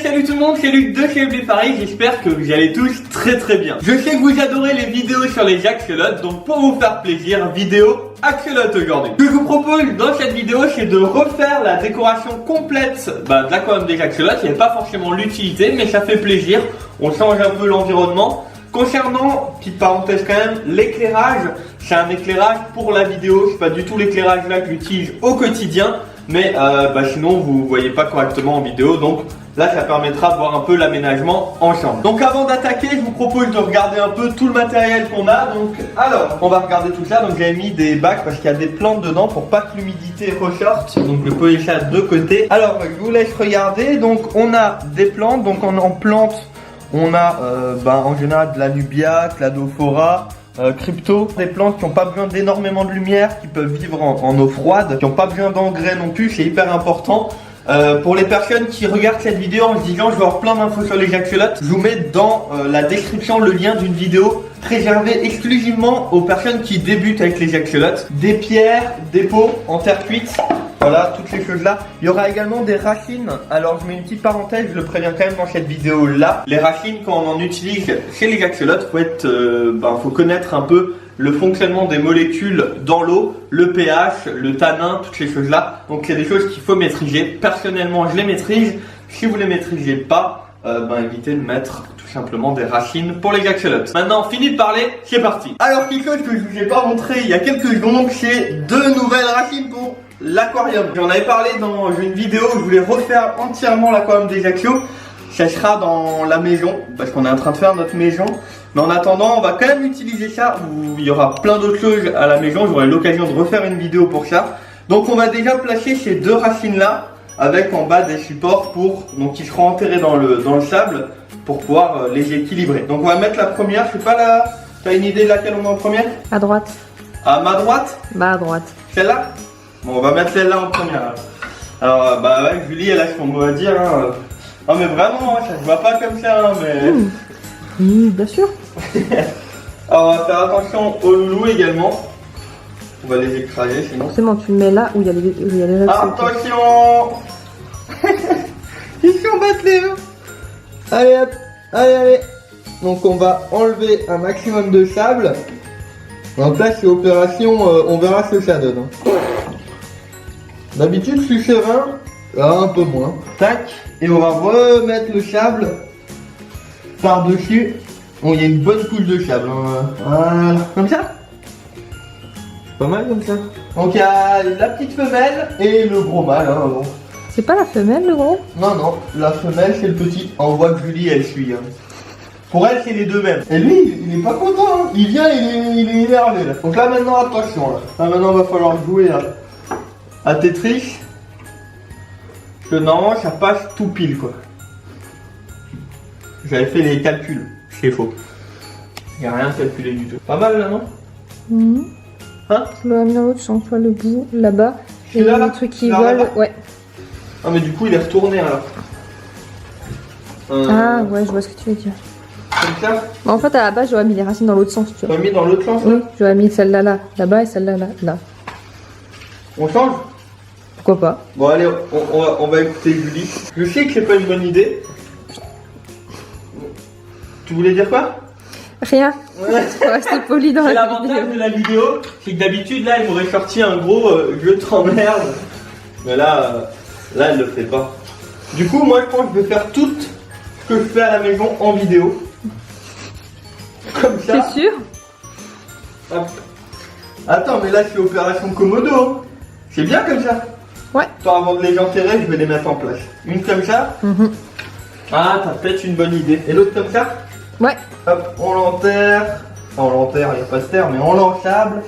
salut tout le monde, c'est Luc de chez FB Paris, j'espère que vous allez tous très bien. Je sais que vous adorez les vidéos sur les axolotes, donc pour vous faire plaisir, vidéo axolote aujourd'hui. Ce que je vous propose dans cette vidéo, c'est de refaire la décoration complète de l'aquarium des axolotes. Il n'y a pas forcément l'utilité, mais ça fait plaisir, on change un peu l'environnement. Concernant, petite parenthèse quand même, l'éclairage, c'est un éclairage pour la vidéo, c'est pas du tout l'éclairage là que j'utilise au quotidien, mais sinon vous voyez pas correctement en vidéo, donc là ça permettra de voir un peu l'aménagement ensemble. Donc avant d'attaquer, je vous propose de regarder un peu tout le matériel qu'on a. Donc alors, on va regarder tout ça. Donc j'ai mis des bacs parce qu'il y a des plantes dedans pour pas que l'humidité ressorte, donc je pose ça de côté. Alors je vous laisse regarder. Donc on a des plantes, donc en plante on a en général de la nubia, cladophora, crypto, des plantes qui n'ont pas besoin d'énormément de lumière, qui peuvent vivre en eau froide, qui n'ont pas besoin d'engrais non plus, c'est hyper important. Pour les personnes qui regardent cette vidéo en se disant je vais avoir plein d'infos sur les axolotes, je vous mets dans la description le lien d'une vidéo réservée exclusivement aux personnes qui débutent avec les axolotes. Des pierres, des pots en terre cuite, voilà, toutes ces choses là. Il y aura également des racines. Alors je mets une petite parenthèse, je le préviens quand même dans cette vidéo là. Les racines, quand on en utilise chez les axolotes, faut connaître un peu le fonctionnement des molécules dans l'eau, le pH, le tanin, toutes ces choses-là. Donc c'est des choses qu'il faut maîtriser. Personnellement, je les maîtrise. Si vous ne les maîtrisez pas, évitez de mettre tout simplement des racines pour les axolotes. Maintenant, fini de parler, c'est parti. Alors, quelque chose que je vous ai pas montré il y a quelques secondes, c'est 2 nouvelles racines pour l'aquarium. J'en avais parlé dans une vidéo où je voulais refaire entièrement l'aquarium des axos. Ça sera dans la maison, parce qu'on est en train de faire notre maison. Mais en attendant, on va quand même utiliser ça. Il y aura plein d'autres choses à la maison. J'aurai l'occasion de refaire une vidéo pour ça. Donc on va déjà placer ces 2 racines là, avec en bas des supports qui seront enterrés dans le sable pour pouvoir les équilibrer. Donc on va mettre la première. Je sais pas là. T'as une idée de laquelle on met en première? À droite. À ma droite? Bah à droite. Celle-là? Bon, on va mettre celle-là en première. Alors ouais, Julie, elle a son mot à dire. Hein. Non mais vraiment, ça se voit pas comme ça, mais... Bien sûr. Alors on va faire attention aux loulous également. On va les écraser sinon. Forcément, tu le mets là où il y a les attention. Ils sont battus. Allez hop, allez. Donc on va enlever un maximum de sable. Donc là c'est opération, on verra ce que ça donne. D'habitude je suis serein, là un peu moins. Tac. Et on va remettre le sable par-dessus. Bon, il y a une bonne couche de sable. Voilà. Comme ça? Pas mal comme ça. Donc il y a la petite femelle et le gros mâle. Hein, bon. C'est pas la femelle le gros? Non, la femelle c'est le petit. On voit que Julie elle suit. Hein. Pour elle c'est les deux mêmes. Et lui il est pas content. Hein. Il vient, il est énervé là. Donc là maintenant attention. Là maintenant va falloir jouer à Tetris. Que normalement ça passe tout pile quoi. J'avais fait les calculs, c'est faux. Il n'y a rien calculé du tout. Pas mal là non? Hein? Je l'ai mis dans l'autre sens, toi le bout là-bas. Et là, le truc qui vole, ouais. Ah mais du coup il est retourné alors. Ah ouais, je vois ce que tu veux dire. Comme ça? En fait à la base j'aurais mis les racines dans l'autre sens, tu vois. Tu as mis dans l'autre sens là? Oui, j'aurais mis celle-là là-bas et celle-là là. On change? Pourquoi pas? Bon allez, on va écouter Julie. Je sais que c'est pas une bonne idée. Tu voulais dire quoi? Rien. Faut rester poli dans la vidéo. C'est l'avantage de la vidéo, c'est que d'habitude là il m'aurait sorti un gros je t'emmerde. Mais là elle le fait pas. Du coup moi je pense que je vais faire tout ce que je fais à la maison en vidéo. Comme ça. T'es sûr? Hop. Attends mais là c'est opération Komodo. Hein. C'est bien comme ça. Ouais. Attends, avant de les enterrer, je vais les mettre en place. Une comme ça. Ah, t'as peut-être une bonne idée. Et l'autre comme ça. Ouais. Hop, on l'enterre. Enfin, on l'enterre, il n'y a pas de terre, mais on l'ensable.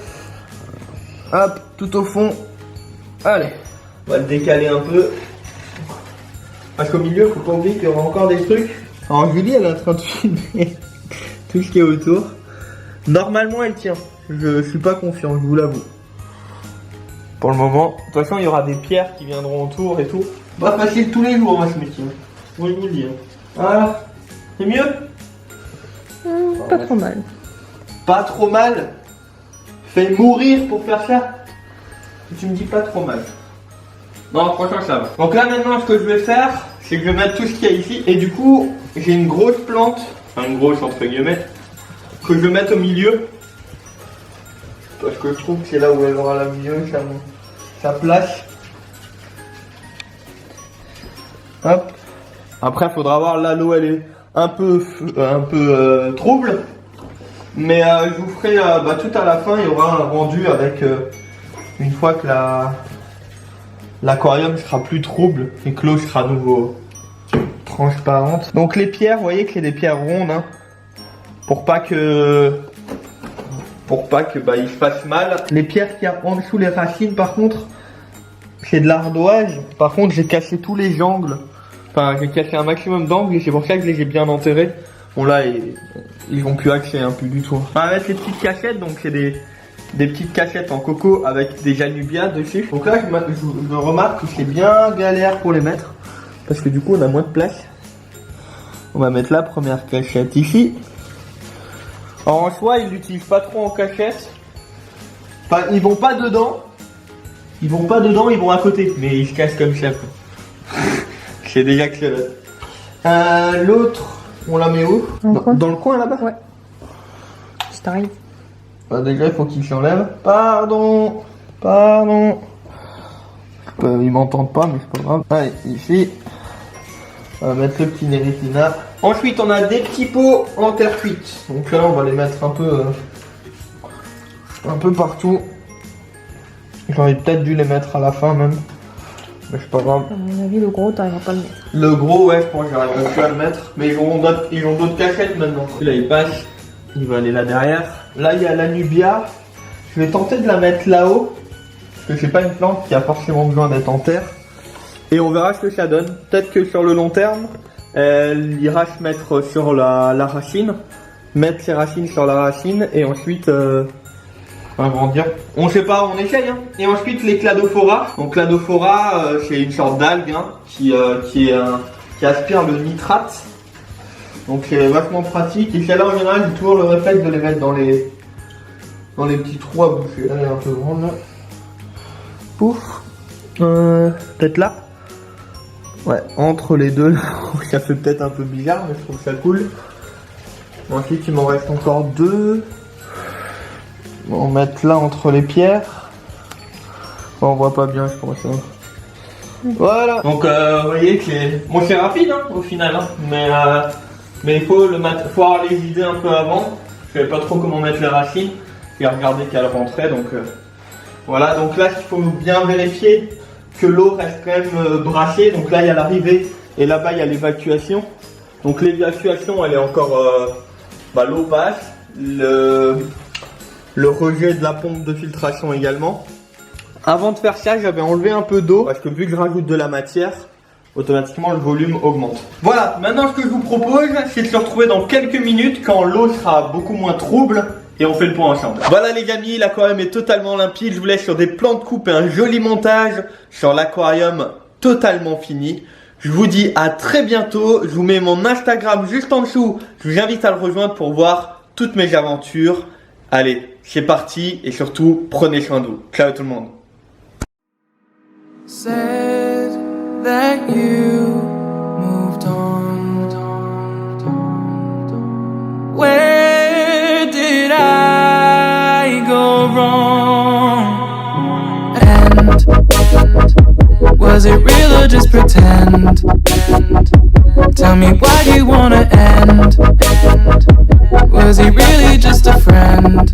Hop, tout au fond. Allez, on va le décaler un peu. Parce qu'au milieu, faut pas oublier qu'il y aura encore des trucs. Alors Julie, elle est en train de filmer tout ce qui est autour. Normalement, elle tient. Je suis pas confiant, je vous l'avoue. Pour le moment, de toute façon, il y aura des pierres qui viendront autour et tout. Pas facile tous les jours, moi, ce métier. Moi, je vous le dis. Voilà. C'est mieux? Pas trop mal. Pas trop mal? Fais mourir pour faire ça? Tu me dis pas trop mal. Non, franchement, ça va. Donc là, maintenant, ce que je vais faire, c'est que je vais mettre tout ce qu'il y a ici. Et du coup, j'ai une grosse plante, enfin une grosse entre guillemets, que je vais mettre au milieu. Parce que je trouve que c'est là où elle aura la mieux sa place. Hop. Après, il faudra voir, là l'eau elle est un peu trouble. Mais je vous ferai tout à la fin, il y aura un rendu avec une fois que l'aquarium sera plus trouble et que l'eau sera à nouveau transparente. Donc les pierres, vous voyez que c'est des pierres rondes, hein, pour pas que il se fasse mal. Les pierres qu'il y a en dessous les racines, par contre, c'est de l'ardoise. Par contre, j'ai cassé tous les angles. Enfin, j'ai cassé un maximum d'angles et c'est pour ça que je les ai bien enterrés. Bon là, ils vont plus accès, hein, plus du tout. On va mettre les petites cachettes, donc c'est des petites cachettes en coco avec des janubias dessus. Donc là, je remarque que c'est bien galère pour les mettre. Parce que du coup, on a moins de place. On va mettre la première cachette ici. Alors, en soi, ils l'utilisent pas trop en cachette. Enfin, ils vont pas dedans. Ils vont pas dedans, ils vont à côté. Mais ils se cassent comme ça, quoi. C'est déjà que l'autre, on la met où? Dans le coin là-bas? Ouais. Ça t'arrive. Déjà, il faut qu'il s'enlève. Pardon. Ils m'entendent pas, mais c'est pas grave. Allez, ici. On va mettre le petit Neritina. Ensuite, on a des petits pots en terre cuite. Donc là, on va les mettre un peu partout. J'aurais peut-être dû les mettre à la fin même. Mais c'est pas grave. À mon avis, le gros, t'arriveras pas à le mettre. Le gros, ouais, je pense que j'arriverai plus à le mettre. Mais ils ont d'autres cachettes maintenant. Là, il passe. Il va aller là derrière. Là, il y a la Nubia. Je vais tenter de la mettre là-haut. Parce que c'est pas une plante qui a forcément besoin d'être en terre. Et on verra ce que ça donne. Peut-être que sur le long terme, elle ira se mettre sur la racine. Mettre ses racines sur la racine. Et ensuite, grandir. On sait pas, on essaye. Hein. Et ensuite, les cladophora. Donc, cladophora, c'est une sorte d'algue, hein, qui aspire le nitrate. Donc c'est vachement pratique. Et celle-là en général j'ai toujours le réflexe de les mettre dans les petits trous à bouffer. Elle est un peu grande là. Pouf. Peut-être là. Ouais, entre les deux. Ça fait peut-être un peu bizarre mais je trouve ça cool. Ensuite il m'en reste encore deux. On va mettre là entre les pierres. On voit pas bien je pense. Hein. Voilà. Donc vous voyez que c'est rapide hein, au final. Hein. Mais il faut avoir les idées un peu avant. Je savais pas trop comment mettre les racines. J'ai regardé qu'elle rentrait, donc voilà. Donc là, il faut bien vérifier que l'eau reste quand même brassée. Donc là, il y a l'arrivée et là-bas, il y a l'évacuation. Donc l'évacuation, elle est encore... l'eau passe. Le rejet de la pompe de filtration également. Avant de faire ça, j'avais enlevé un peu d'eau parce que vu que je rajoute de la matière, automatiquement le volume augmente. Voilà, maintenant ce que je vous propose, c'est de se retrouver dans quelques minutes quand l'eau sera beaucoup moins trouble et on fait le point ensemble. Voilà les amis, l'aquarium est totalement limpide. Je vous laisse sur des plans de coupe et un joli montage sur l'aquarium totalement fini. Je vous dis à très bientôt. Je vous mets mon Instagram juste en dessous. Je vous invite à le rejoindre pour voir toutes mes aventures. Allez, c'est parti et surtout, prenez soin de vous. Ciao tout le monde. That you moved on. Where did I go wrong? And was it real or just pretend? Tell me why do you wanna end? Was he really just a friend?